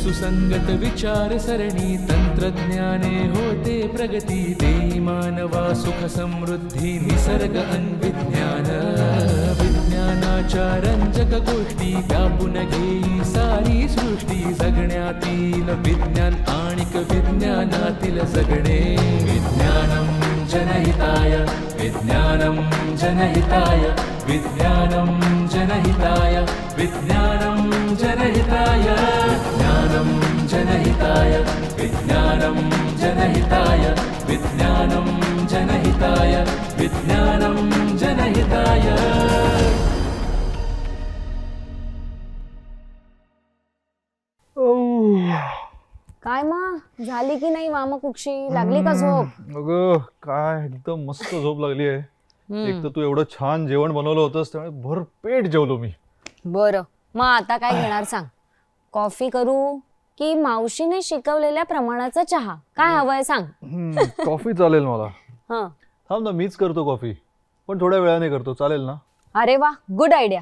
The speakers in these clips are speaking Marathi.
सुसंगत विचार सरणी तंत्रज्ञाने होते प्रगती देई मानवा सुख समृद्धी निसर्ग विज्ञान विज्ञानाच्या रंजक गोष्टी व्यापून घेई सारी सृष्टी जगण्यातील विज्ञान आणिक विज्ञानातील जगणे विज्ञानम जनहिताय विज्ञानम जनहिताय विज्ञानम जनहिताय विज्ञानम जनहिताय विज्ञानम जनहिताय विज्ञानम जनहिताय विज्ञानम जनहिताय विज्ञानम जनहिताय. काय मग झाली की नाही वामकुक्षी? लागली का झोप? अगं काय एकदम मस्त झोप लागली आहे. एक तर तू एवढं छान जेवण बनवलं होतंस त्यामुळे भरपेट जेवलो मी. बरं मग आता काय घेणार सांग? कॉफी करू की मावशीने शिकवलेल्या प्रमाणाचा चहा? काय हवंय सांग. कॉफी चालेल मला. हं थांब ना, मीच करतो कॉफी, पण थोड्या वेळाने करतो, चालेल ना? अरे वा, गुड आयडिया.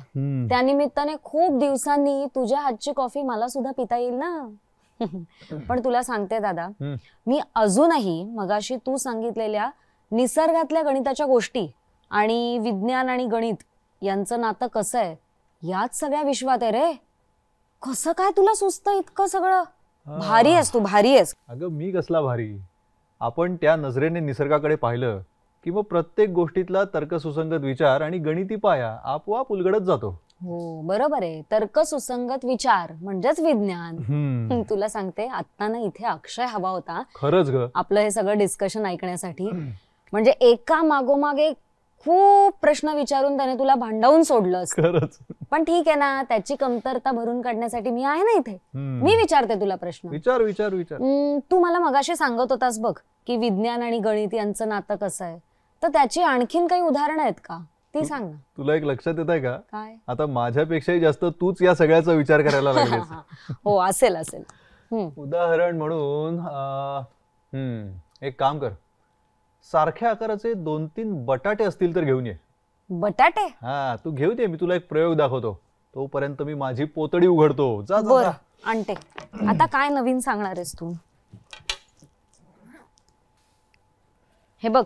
त्यानिमित्ताने खूप दिवसांनी तुझ्या हातची कॉफी मला सुद्धा पिता येईल ना. पण तुला सांगते दादा, मी अजूनही मगाशी तू सांगितलेल्या निसर्गातल्या गणिताच्या गोष्टी आणि विज्ञान आणि गणित यांचं नातं कसं आहे याच सगळ्या विश्वात आहे रे. कसं काय तुला सुचतं इतकं सगळं? भारी आहेस तू, भारी आहेस. अगं मी कसला भारी? आपण त्या नजरेने निसर्गाकडे पाहिलं की मग प्रत्येक गोष्टीतला तर्कसुसंगत विचार आणि गणिती पाया आपोआप उलगडत जातो. हो बरोबर आहे. तर्कसुसंगत विचार म्हणजेच विज्ञान. तुला सांगते, आता ना इथे अक्षय हवा होता खरंच ग आपलं हे सगळं डिस्कशन ऐकण्यासाठी. म्हणजे एका मागोमाग एक खूप प्रश्न विचारून त्याने तुला भांडावून सोडलंस. खरंच. पण ठीक आहे ना, त्याची कमतरता भरून काढण्यासाठी मी आहे ना इथे. मी विचारते तुला प्रश्न. विचार विचार विचार. तू मला मगाशी सांगत होतास बघ की विज्ञान आणि गणित यांचं नातं कसं आहे, तर त्याची आणखीन काही उदाहरणं आहेत का? ती सांग ना. तुला एक लक्षात येत आहे का? काय? आता माझ्यापेक्षाही जास्त तूच या सगळ्याचा विचार करायला लागलीस. हो असेल असेल. उदाहरण म्हणून एक काम कर, सारख्या आकाराचे 2-3 बटाटे असतील तर घेऊन ये. बटाटे? हा तू घेऊन ये, मी तुला एक प्रयोग दाखवतो. तोपर्यंत मी माझी पोतडी उघडतो. जा जा बरं जा. आणते. आता काय नवीन सांगणार आहेस तू? हे बघ,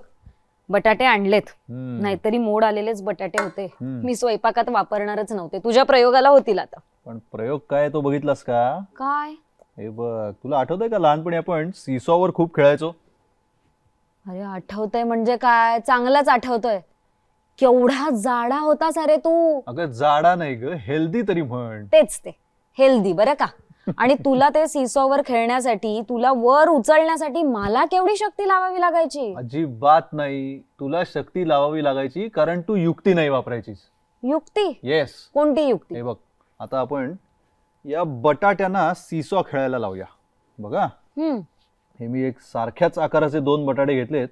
बटाटे आणलेत. नाहीतरी मोड आलेलेच बटाटे होते. मी स्वयंपाकात वापरणारच नव्हते. तुझ्या प्रयोगाला होतील आता. पण प्रयोग काय तो बघितलास का? काय? हे बघ, तुला आठवतंय का लहानपणी आपण सीसॉवर खूप खेळायचो? अरे आठवतंय म्हणजे काय, चांगलाच आठवतोय. केवढा जाडा होतास अरे तू. अगं जाडा नाही ग, हेल्दी तरी म्हण. तेच ते, हेल्दी बरं का. आणि तुला ते सीसॉवर खेळण्यासाठी, तुला वर उचलण्यासाठी मला केवढी शक्ती लावावी लागायची? अजिबात नाही. तुला शक्ती लावावी लागायची कारण तू युक्ती नाही वापरायचीस. युक्ती? येस. कोणती युक्ती? हे बघ, आता आपण या बटाट्यांना सीसॉ खेळायला लावूया. बघा, हे मी एक सारख्याच आकाराचे 2 बटाटे घेतलेत.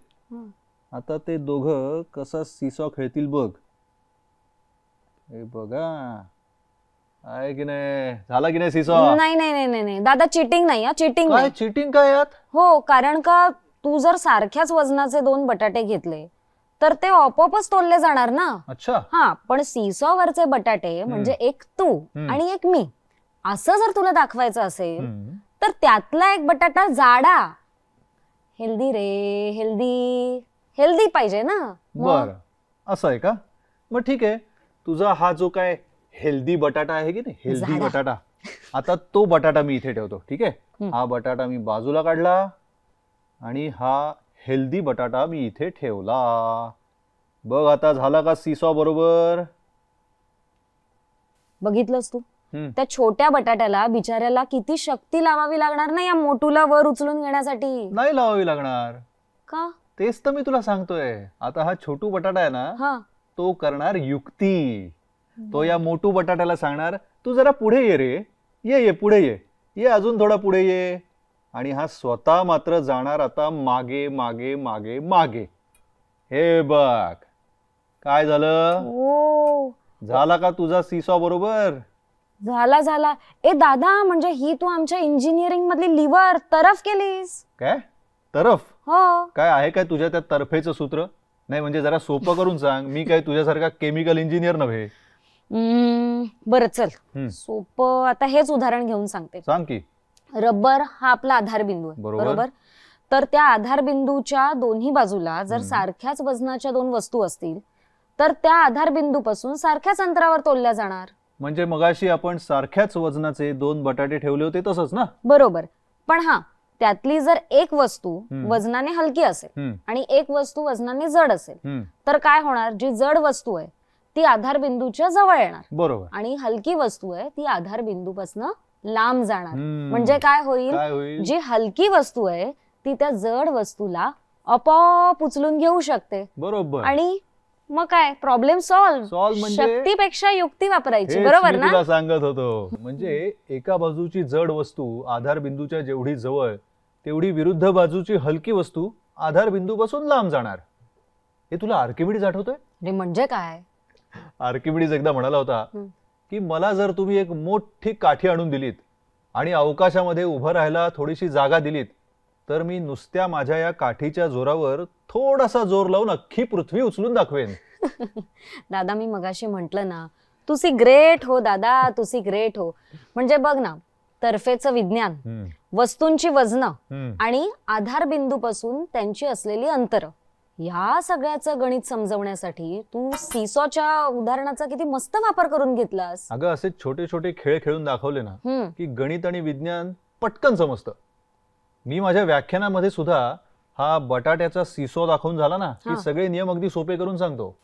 आता ते दोघं कसा सीसॉ खेळतील बघ. हे बघा, आहे की नाही? झाला की नाही सीसॉ? नाही नाही नाही नाही दादा, चिटिंग नाही. चिटिंग काय? नाही. चिटिंग काय यात? हो, कारण का तू जर सारख्याच वजनाचे 2 बटाटे घेतले तर ते आपोआपच तोडले जाणार ना. अच्छा. हा, पण सीसॉ वरचे बटाटे म्हणजे एक तू आणि एक मी असं जर तुला दाखवायचं असेल तर त्यातला एक बटाटा जाडा. हेल्दी रे, हेल्दी. हेल्दी पाहिजे ना. बर, असं आहे का? मग ठीक आहे, तुझा हा जो काय हेल्दी बटाटा आहे की नाही, हेल्दी बटाटा, आता तो बटाटा मी इथे ठेवतो. ठीक आहे, हा बटाटा मी बाजूला काढला आणि हा हेल्दी बटाटा मी इथे ठेवला. बघ आता झाला का सीसॉ बरोबर? बघितलंस तू? त्या छोट्या बटाट्याला बिचाऱ्याला किती शक्ती लावावी लागणार ना या मोठूला वर उचलून घेण्यासाठी. नाही लावावी लागणार. का? तेच तर मी तुला सांगतोय. आता हा छोटू बटाटा आहे ना, तो करणार युक्ती. तो या मोठू बटाट्याला सांगणार, तू जरा पुढे ये रे, ये पुढे ये, अजून थोडा पुढे ये. आणि हा स्वतः मात्र जाणार आता मागे मागे मागे मागे. हे बघ काय झालं. झाला का तुझा सीसॉ बरोबर? झाला झाला. ए दादा, म्हणजे ही तू आमच्या इंजिनिअरिंग मधली लिव्हर तरफ केलीस. काय तरफ? हो. काय आहे काय तुझ्या त्या तर्फेचं सूत्र? नाही म्हणजे जरा सोपं करून सांग, मी काय तुझ्यासारखा केमिकल इंजिनियर नव्हे. बरं चल, सोपं आता हेच उदाहरण घेऊन सांगते. सांग की. रबर हा आपला आधारबिंदू आहे, बरोबर? तर त्या आधारबिंदूच्या दोन्ही बाजूला जर सारख्याच वजनाच्या दोन वस्तू असतील तर त्या आधारबिंदूपासून सारख्याच अंतरावर तोलल्या जाणार. म्हणजे मगाशी आपण सारख्याच वजनाचे 2 बटाटे ठेवले होते तसंच ना? बरोबर. पण हा, त्यातली जर एक वस्तू वजनाने हलकी असेल आणि एक वस्तू वजनाने जड असेल तर काय होणार? जी जड वस्तू आहे ती आधारबिंदूच्या जवळ येणार, बरोबर, आणि हलकी वस्तू आहे ती आधारबिंदूपासून लांब जाणार. म्हणजे काय होईल? जी हलकी वस्तू आहे ती त्या जड वस्तूला आपोआप उचलून घेऊ शकते. बरोबर. आणि मग काय, प्रॉब्लेम सॉल्व्ह. म्हणजे शक्तीपेक्षा युक्ती वापरायची, बरोबर ना? तुला सांगत होतो. म्हणजे एका बाजूची जड वस्तू आधारबिंदूच्या जेवढी जवळ तेवढी विरुद्ध बाजूची हलकी वस्तू आधारबिंदूपासून लांब जाणार. हे तुला आर्किमिडीज आठवतोय? अरे म्हणजे काय? आर्किमिडीज एकदा म्हणाला होता की मला जर तुम्ही एक मोठी काठी आणून दिलीत आणि अवकाशामध्ये उभं राहायला थोडीशी जागा दिलीत तर मी नुसत्या माझ्या या काठीच्या जोरावर थोडासा जोर लावून अख्खी पृथ्वी उचलून दाखवेन. दादा, मी मगाशी म्हंटल ना, तुसी ग्रेट हो दादा, तुसी ग्रेट हो. म्हणजे बघ ना, तर्फेचं विज्ञान, वस्तूंची वजनं आणि आधारबिंदूपासून त्यांची असलेली अंतर, या सगळ्याचं गणित समजवण्यासाठी तू सीसॉच्या उदाहरणाचा किती मस्त वापर करून घेतलास. अगं, असे छोटे छोटे खेळ खेळून दाखवले ना की गणित आणि विज्ञान पटकन समजतं. मी माझ्या व्याख्यानामध्ये सुद्धा हा बटाट्याचा सीसॉ दाखवून झाला ना की सगळे नियम अगदी सोपे करून सांगतो.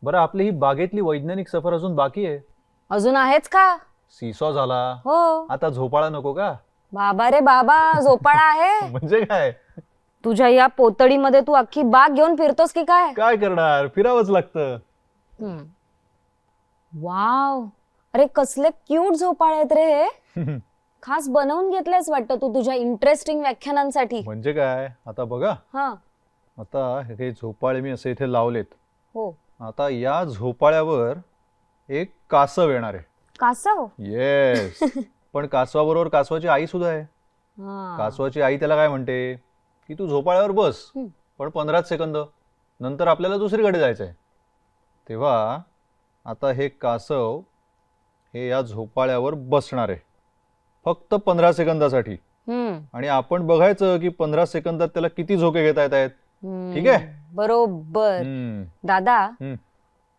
बरं, आपली ही बागेतली वैज्ञानिक सफर अजून बाकी आहे. अजून आहेच का? सीसॉ झाला, हो. आता झोपाळा नको का? बाबा रे बाबा, झोपाळा आहे? म्हणजे काय? तुझ्या या पोतडीमध्ये तू अख्खी बाग घेऊन फिरतोस की काय? काय करणार, फिरावंच लागतं. वाव, अरे कसले क्यूट झोपाळे आहेत रे हे. खास बनवून घेतलेस वाटतं तू तुझ्या इंटरेस्टिंग व्याख्यानांसाठी. म्हणजे काय, आता बघा, आता हे झोपाळे मी असे इथे लावलेत. हो. आता या झोपाळ्यावर एक कासव येणार आहे. कासव? येस. पण कासवाबरोबर कासवाची आई सुद्धा आहे. कासवाची आई त्याला काय म्हणते की तू झोपाळ्यावर बस, पण 15 सेकंद नंतर आपल्याला दुसरीकडे जायचंय. तेव्हा आता हे कासव हे या झोपाळ्यावर बसणार आहे फक्त 15 सेकंदासाठी. आणि आपण बघायचं की 15 सेकंदात त्याला किती झोके घेता येत आहेत. ठीक आहे? बरोबर. दादा,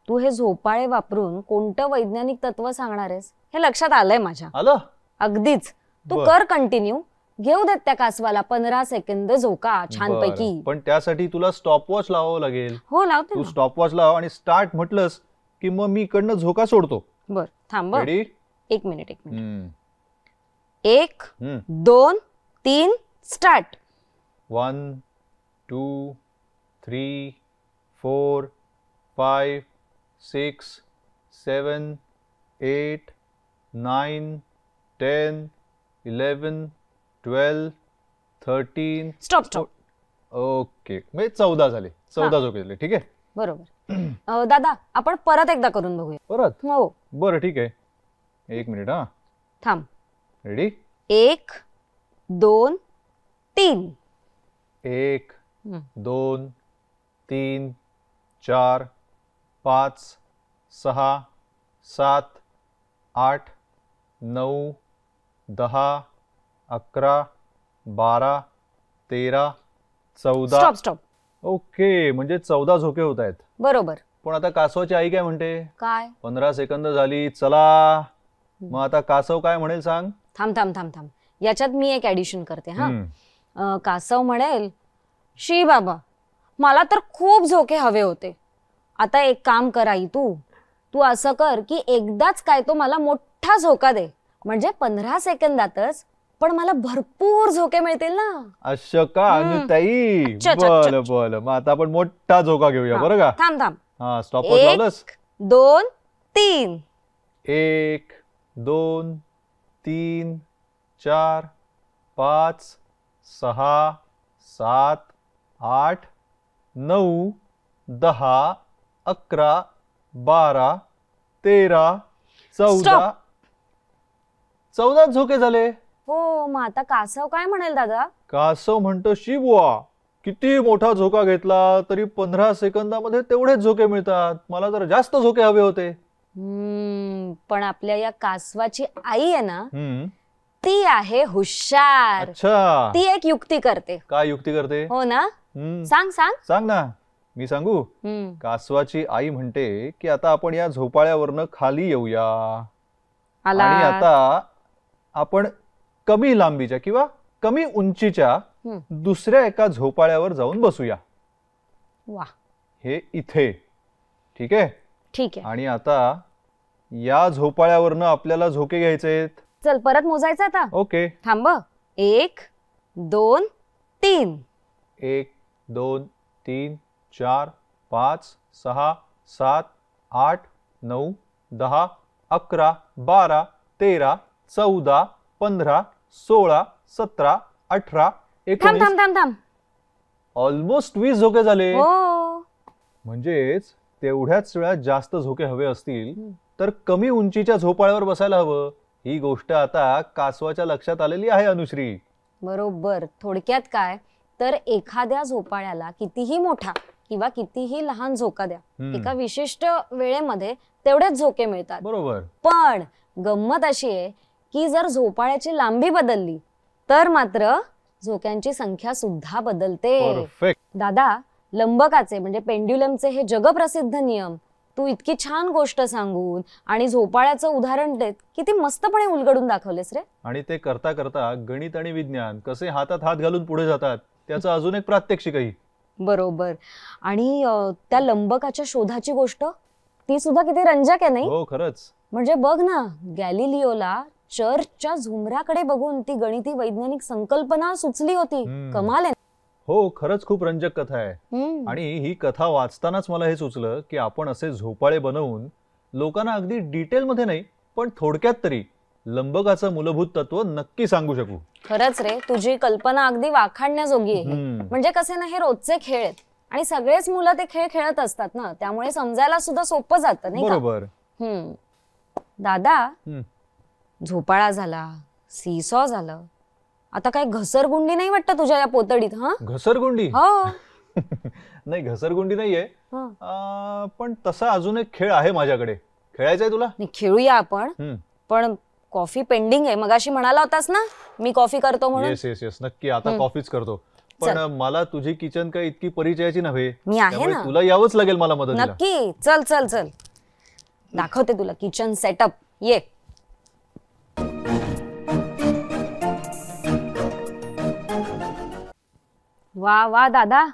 तू हे झोपाळे वापरून कोणतं वैज्ञानिक तत्व सांगणार आहेस हे लक्षात आलंय माझ्या. आलं? अगदीच. तू कर कंटिन्यू. घेऊ देत त्या कासवाला 15 सेकंद झोका छानपैकी. पण त्यासाठी तुला स्टॉपवॉच लावावं लागेल. हो, लावते. तू स्टॉपवॉच लाव आणि स्टार्ट म्हटलंस की मग मी इकडनं झोका सोडतो. बर, थांब. रेडी? एक मिनिट. 1, 2, 3, स्टार्ट. 1, 2, 3, 4, 5, 6, 7, 8, 9, 10, 11, 12, 13. स्टॉप. ओके, म्हणजे 14 झाले. 14 झोके झाले. ठीक आहे, बरोबर. दादा, आपण परत एकदा करून बघूया. परत? हो. बरं, ठीक आहे. 1 मिनिट. थांब. रेडी? 1, 2, 3. 1, 2, 3, 4, 5, 6, 7, 8, 9, 10, 11, 12, 13, 14. स्टॉप. ओके, म्हणजे 14 झोके होत आहेत. बरोबर. पण आता कासवाची आई काय म्हणते? काय? 15 सेकंद झाली, चला. मग आता कासव काय म्हणेल सांग? थांब. याच्यात मी एक ऍडिशन करते. कासव म्हणेल, शी बाबा, मला तर खूप झोके हवे होते. आता एक काम कर आई, तू असं कर की एकदाच काय तो मला मोठा झोका दे, म्हणजे 15 सेकंदातच पण मला भरपूर झोके मिळतील ना. असं का अनुताई? बोल. मग आता आपण मोठा झोका घेऊया. बरं का? थांब. स्टॉप लावलंस? 2, 3. 1, 2, 3, 4, 5, 6, 7, 8, 9, 10, 11, 12, 13, 14. 14 झोके झाले. हो, मग आता कासव काय म्हणेल दादा? कासव म्हणतो, शिबुआ, किती मोठा झोका घेतला तरी 15 सेकंदामध्ये तेवढेच झोके मिळतात. मला जर जास्त झोके हवे होते. पण आपल्या या कासवाची आई आहे ना, हम्म. ती आहे हुशार. अच्छा, ती एक युक्ती करते. काय युक्ती करते? हो ना, हम्म. सांग सांग. सांग ना, मी सांगू. कासवाची आई म्हणते की आता आपण या झोपाळ्यावरनं खाली येऊया आला. आणि आता आपण कमी लांबीच्या किंवा कमी उंचीच्या दुसऱ्या एका झोपाळ्यावर जाऊन बसूया. वा, हे इथे. ठीक आहे. ठीक आहे. आणि आता या झोपाळ्यावरनं आपल्याला झोके घ्यायचे. चल परत मोजायचं आता. ओके. थांब. 1 2 3. 1 2 3 4 5 6 7 8 9 10 11 12 13 14 15 16 17 18 थांब 19. थांब थांब थांब. ऑलमोस्ट 20 झोके झाले. हो, म्हणजेच तेवढ्याच वेळात जास्त झोके हवे असतील तर कमी उंचीच्या झोपाळ्यावर बसायला हवं. ही गोष्ट आता कासवाच्या लक्षात आलेली आहे अनुश्री. बरोबर. थोडक्यात काय तर एखाद्या झोपाळ्याला कितीही मोठा किंवा कितीही लहान झोका द्या, एका विशिष्ट वेळेमध्ये तेवढेच झोके मिळतात. बरोबर. पण गंमत अशी आहे की जर झोपाळ्याची लांबी बदलली तर मात्र झोक्यांची संख्या सुद्धा बदलते. परफेक्ट. दादा, लंबकाचे म्हणजे पेंड्युलमचे हे जगप्रसिद्ध नियम तू इतकी छान गोष्ट सांगून आणि झोपाळ्याचं उदाहरण देत किती मस्तपणे उलगडून दाखवलेस रे. आणि ते करता करता गणित आणि विज्ञान कसे हातात हात घालून पुढे जातात त्याचं अजून एक प्रात्यक्षिकही. बरोबर. आणि त्या लंबकाच्या शोधाची गोष्ट ती सुद्धा किती रंजक आहे नाही? हो, खरंच. म्हणजे बघ ना, गॅलिलिओला चर्चच्या झुमऱ्याकडे बघून ती गणिती वैज्ञानिक संकल्पना सुचली होती. कमाल आहे. हो, खरंच खूप रंजक कथा आहे. आणि ही कथा वाचतानाच मला हे सुचलं की आपण असे झोपाळे बनवून लोकांना अगदी डिटेलमध्ये नाही पण थोडक्यात तरी लंबकाचं मूलभूत तत्व नक्की सांगू शकू. खरंच रे, तुझी कल्पना अगदी वाखाणण्याजोगी आहे. म्हणजे कसे ना, हे रोजचे खेळ आहेत आणि सगळेच मुलं ते खेळ खेळत असतात ना, त्यामुळे समजायला सुद्धा सोपं जातं नाही का? बरोबर. दादा, झोपाळा झाला, सीसॉ झालं, आता काय घसरगुंडी नाही वाटतं तुझ्या या पोतडीत? हा, घसरगुंडी? हो. नाही, घसरगुंडी नाहीये. पण तसा अजून एक खेळ आहे माझ्याकडे. खेळायचंय तुला? खेळूया आपण. पण कॉफी पेंडिंग आहे. मगाशी म्हणाला होतास ना मी कॉफी करतो म्हणून. येस येस येस, नक्की आता कॉफीच करतो. पण मला तुझी किचन काही इतकी परिचयाची नव्हे. मी आहे ना, तुला यावंच लागेल मला मदतीला. नक्की. चल चल चल, दाखवते तुला किचन सेटअप. ये. वा वा दादा,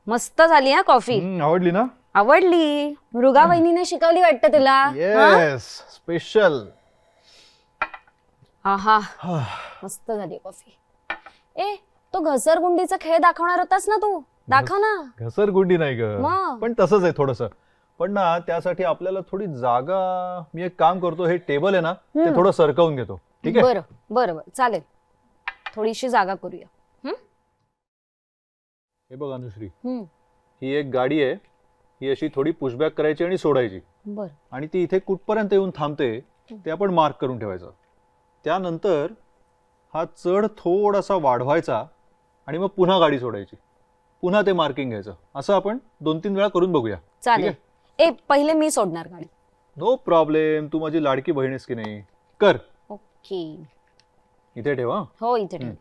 मस्त झाली हा कॉफी. आवडली ना? आवडली. मृगा वहिनीने शिकवली वाटतं तुला? Yes, special. आहा, मस्त झाली कॉफी. ए, तो घसरगुंडीचा खेळ दाखवणार होतास ना तू? दाखव ना. घसरगुंडी नाही ग, मग? पण तसंच आहे थोडस. पण ना त्यासाठी आपल्याला थोडी जागा. मी एक काम करतो, हे टेबल आहे ना ते थोडं सरकवून घेतो. ठीक आहे? बरं बरं बरं, चालेल. थोडीशी जागा करूया. हे बघ अनुश्री, ही एक गाडी आहे. ही अशी थोडी पुशबॅक करायची आणि सोडायची. बरं. आणि ती इथे कुठपर्यंत येऊन थांबते ते आपण मार्क करून ठेवायचं. त्यानंतर हा चढ थोडासा वाढवायचा आणि मग पुन्हा गाडी सोडायची. पुन्हा ते मार्किंग घ्यायचं. असं आपण 2-3 वेळा करून बघूया. चालेल. ए, पहिले मी सोडणार गाडी. No problem. तू माझी लाडकी बहीण आहेस की नाही. कर. ओके. इथे ठेवा. हो, इथे ठेव.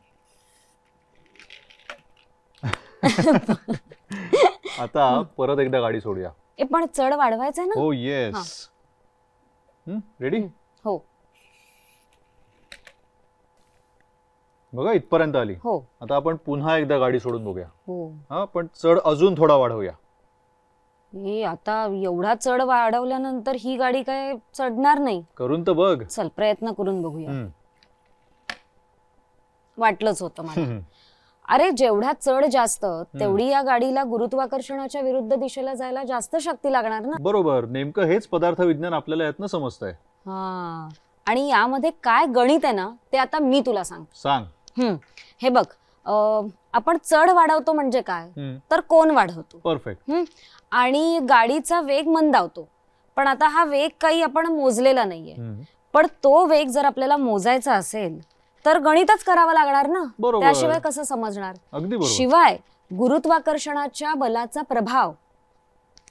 आता परत एकदा गाडी सोडूया. ए, पण चढ वाढवायचंय ना? हो, येस. रेडी? हो बघा, इथपर्यंत आली. हो. आता आपण पुन्हा एकदा गाडी सोडून बघूया. हो. हा, पण चढ अजून थोडा वाढवूया. आता एवढा चढ वाढवल्यानंतर ही गाडी काय चढणार नाही. करून तर बघ. चल, प्रयत्न करून बघूया. वाटलंच होतं मला. अरे, जेवढा चढ जास्त तेवढी या गाडीला गुरुत्वाकर्षणाच्या विरुद्ध दिशेला जायला जास्त शक्ती लागणार ना. बरोबर. नेमकं हेच पदार्थ विज्ञान आपल्याला यातनं समजतंय. हा, आणि यामध्ये काय गणित आहे ना ते आता मी तुला सांग. हे बघ, आपण चढ वाढवतो म्हणजे काय तर कोन वाढवतो. परफेक्ट. आणि गाडीचा वेग मंदावतो. पण आता हा वेग काही आपण मोजलेला नाहीये. पण तो वेग जर आपल्याला मोजायचा असेल तर गणितच करावं लागणार ना. बरोबर. त्याशिवाय कसं समजणार. अगदी बरोबर. शिवाय गुरुत्वाकर्षणाच्या बलाचा प्रभाव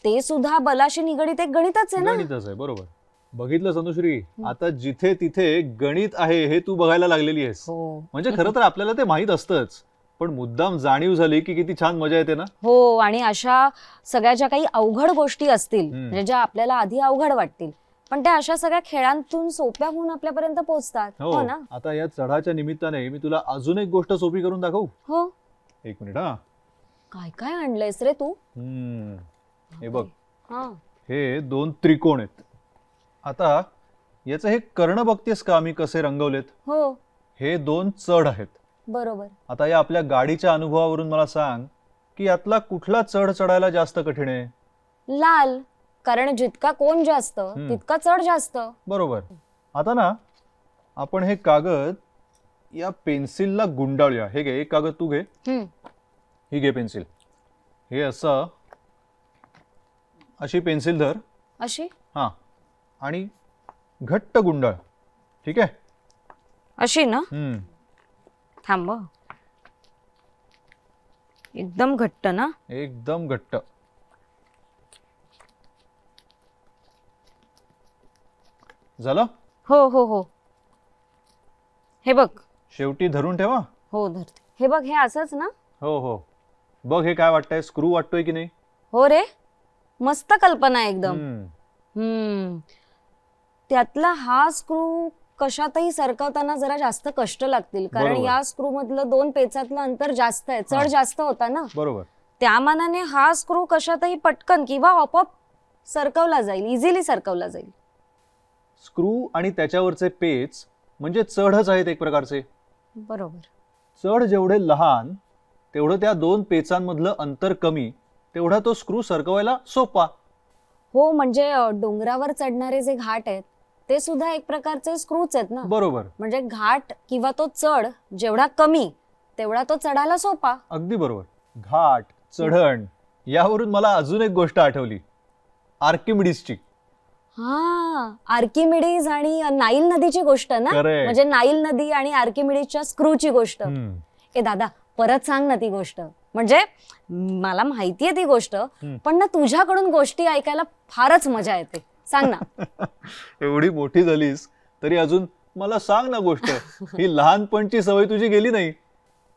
ते सुद्धा बलाशी निगडित एक गणितच आहे ना. गणितच आहे, बरोबर. बघितलं अनुश्री, आता जिथे तिथे गणित आहे हे तू बघायला लागलेली आहेस. म्हणजे खरं तर आपल्याला ते माहित असतंच, पण मुद्दाम जाणीव झाली की किती छान मजा येते ना. हो, आणि अशा सगळ्या ज्या काही अवघड गोष्टी असतील म्हणजे ज्या आपल्याला आधी अवघड वाटतील, पण त्या अशा सगळ्या खेळांतून सोप्या होऊन आपल्यापर्यंत पोहोचतात. हो ना. आता या चढाच्या निमित्ताने मी तुला अजून एक गोष्ट सोपी करून दाखवू. हो, एक मिनिट. हा, काय काय आणलंयस रे तू? हे बघ, हा, हे 2 त्रिकोण आहेत. आता याचं हे कर्ण बघतेस का मी कसे रंगवलेत? हो, हे 2 चढ आहेत. बरोबर. आता या आपल्या गाडीच्या अनुभवावरून मला सांग की यातला कुठला चढ चढायला जास्त कठीण आहे? लाल, कारण जितका कोण जास्त तितका चढ जास्त. बरोबर. आता ना आपण हे कागद या पेन्सिलला गुंडाळूया. हे घे, एक कागद तू घे, ही घे पेन्सिल. हे असं अशी पेन्सिल धर, अशी. हा, आणि घट्ट गुंडाळ. ठीक आहे? अशी ना. थांब, एकदम घट्ट ना. एकदम घट्ट. झालं? हो हो हो, हे बघ. शेवटी धरून ठेवा. हो, धरते. हे बघ, हे असंच ना. हो हो, बघ हे काय वाटतंय, स्क्रू वाटतोय की नाही? हो रे, मस्त कल्पना आहे एकदम. त्यातला हा स्क्रू कशातही सरकवताना जरा जास्त कष्ट लागतील, कारण बरोबर. या स्क्रू मधलं 2 पेचातलं अंतर जास्त आहे, चढ जास्त होता ना. बरोबर. त्या मानाने हा स्क्रू कशातही पटकन किंवा आपोआप सरकवला जाईल, इझिली सरकवला जाईल. स्क्रू आणि त्याच्यावरचे पेच म्हणजे चढच आहेत एक प्रकारचे. बरोबर. चढ जेवढे लहान तेवढं त्या 2 पेचांमधलं अंतर कमी, तेवढा तो स्क्रू सरकवायला सोपा. हो, म्हणजे डोंगरावर चढणारे जे घाट आहेत ते सुद्धा एक प्रकारचे स्क्रूच आहेत ना. बरोबर. म्हणजे घाट किंवा तो चढ जेवढा कमी तेवढा तो चढायला सोपा. अगदी बरोबर. घाट, चढण यावरून मला अजून एक गोष्ट आठवली, आर्किमिडीजची. हा, आर्किमिडीज आणि नाईल नदीची गोष्ट ना. Correct. म्हणजे नाईल नदी आणि आर्किमिडीजच्या स्क्रूची गोष्ट. ए दादा, परत सांग ना ती गोष्ट. म्हणजे मला माहितीये ती गोष्ट, पण ना तुझ्याकडून गोष्टी ऐकायला फारच मजा येते. सांग ना. एवढी मोठी झालीस तरी अजून मला सांग ना गोष्ट. ही लहानपणची सवय तुझी गेली नाही?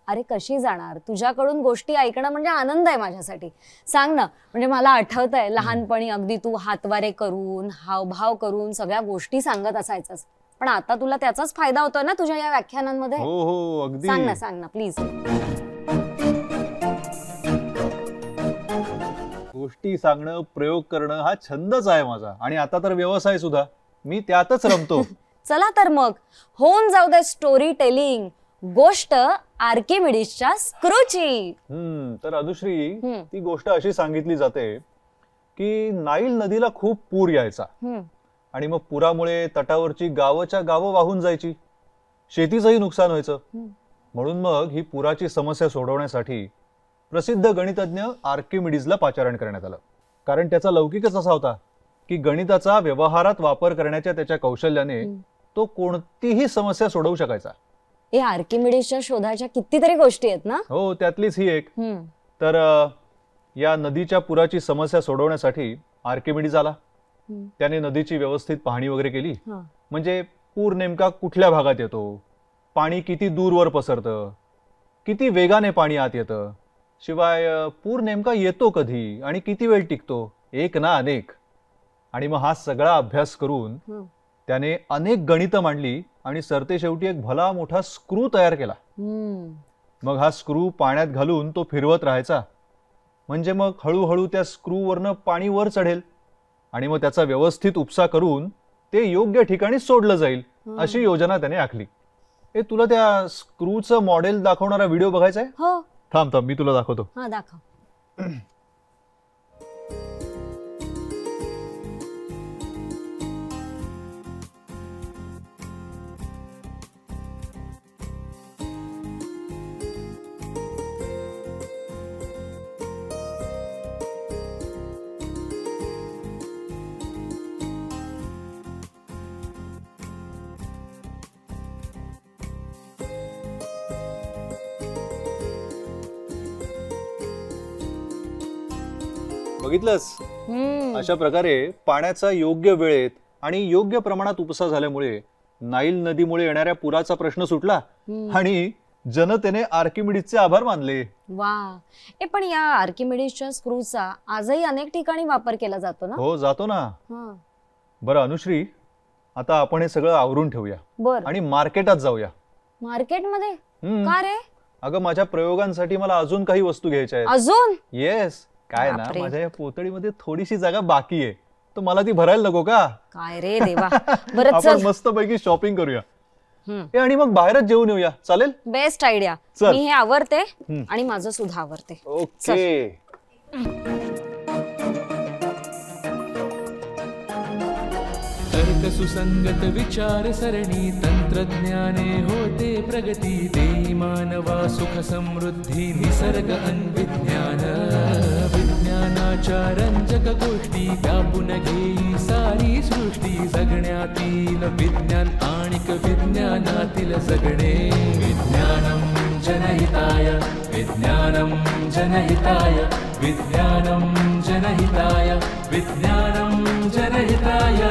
अरे कशी जाणार, तुझ्याकडून गोष्टी ऐकणं म्हणजे आनंद आहे माझ्यासाठी. सांग ना. म्हणजे मला आठवतंय लहानपणी अगदी तू हातवारे करून, हावभाव करून सगळ्या गोष्टी सांगत असायचास, पण आता तुला त्याचाच फायदा होतोय ना तुझ्या या व्याख्यानांमध्ये. हो हो, अगदी. सांग ना प्लीज. गोष्टी सांगणं, प्रयोग करणं हा छंदच आहे माझा, आणि आता तर व्यवसाय सुद्धा. मी त्यातच रमतो. चला तर मग होऊन जाऊ दे स्टोरी टेलिंग. गोष्ट आर्किमिडीजच्या स्क्रूची. तर अनुश्री, ती गोष्ट अशी सांगितली जाते की नाईल नदीला खूप पूर यायचा, आणि मग पुरामुळे तटावरची गावच्या गावं वाहून जायची, शेतीचंही नुकसान व्हायचं. म्हणून मग ही पुराची समस्या सोडवण्यासाठी प्रसिद्ध गणितज्ञ आर्किमिडीजला पाचारण करण्यात आलं. कारण त्याचा लौकिकच असा होता की गणिताचा व्यवहारात वापर करण्याच्या त्याच्या कौशल्याने तो कोणतीही समस्या सोडवू शकायचा. हे आर्किमिडीजच्या शोधाच्या कितीतरी गोष्टी आहेत ना. हो, त्यातलीच ही एक. तर या नदीच्या पुराची समस्या सोडवण्यासाठी आर्किमिडीज आला. त्याने नदीची व्यवस्थित पाहणी वगैरे केली. म्हणजे पूर नेमका कुठल्या भागात येतो, पाणी किती दूरवर पसरतं, किती वेगाने पाणी आत येतं, शिवाय पूर नेमका येतो कधी आणि किती वेळ टिकतो, एक ना अनेक. आणि मग हा सगळा अभ्यास करून त्याने अनेक गणितं मांडली आणि सरतेशेवटी एक भला मोठा स्क्रू तयार केला. मग हा स्क्रू पाण्यात घालून तो फिरवत राहायचा, म्हणजे मग हळूहळू त्या स्क्रूवरनं पाणी वर चढेल आणि मग त्याचा व्यवस्थित उपसा करून ते योग्य ठिकाणी सोडलं जाईल, अशी योजना त्याने आखली. तुला त्या स्क्रूचं मॉडेल दाखवणारा व्हिडिओ बघायचा आहे? हो. थांब मी तुला दाखवतो. हा, दाखव. बघितलंस, अशा प्रकारे पाण्याचा योग्य वेळेत आणि योग्य प्रमाणात उपसा झाल्यामुळे नाईल नदीमुळे येणाऱ्या पुराचा प्रश्न सुटला आणि जनतेने आर्किमिडीजचे आभार मानले. वा. पण या आर्किमिडीजच्या स्क्रूचा आजही अनेक ठिकाणी वापर केला जातो ना? हो, जातो ना. बरं अनुश्री, आता आपण हे सगळं आवरून ठेवूया. बर. आणि मार्केटात जाऊया. मार्केटमध्ये का रे? अगं, माझ्या प्रयोगांसाठी मला अजून काही वस्तू घ्यायच्या आहेत. अजून? येस. काय ना, बापरे. माझ्या या पोतळीमध्ये थोडीशी जागा बाकी आहे, तर मला ती भरायला नको का? काय रे देवा. बरं आपण चल. मस्त पैकी शॉपिंग करूया आणि मग बाहेरच जेवून येऊया. चालेल? Best idea. चल. मी हे आवरते आणि माझं सुद्धा आवरते. ओके. तर्क सुसंगत विचार सरणी तंत्रज्ञाने होते प्रगती दे मानवा सुख समृद्धी निसर्ग अन्विज्ञान विज्ञानाच्या रंजक गोष्टी व्यापून घेई सारी सृष्टी जगण्यातील विज्ञान आणिक विज्ञानातील जगणे विज्ञानम जनहिताय विज्ञानम जनहिताय विज्ञानम जनहिताय विज्ञानम जनहिताय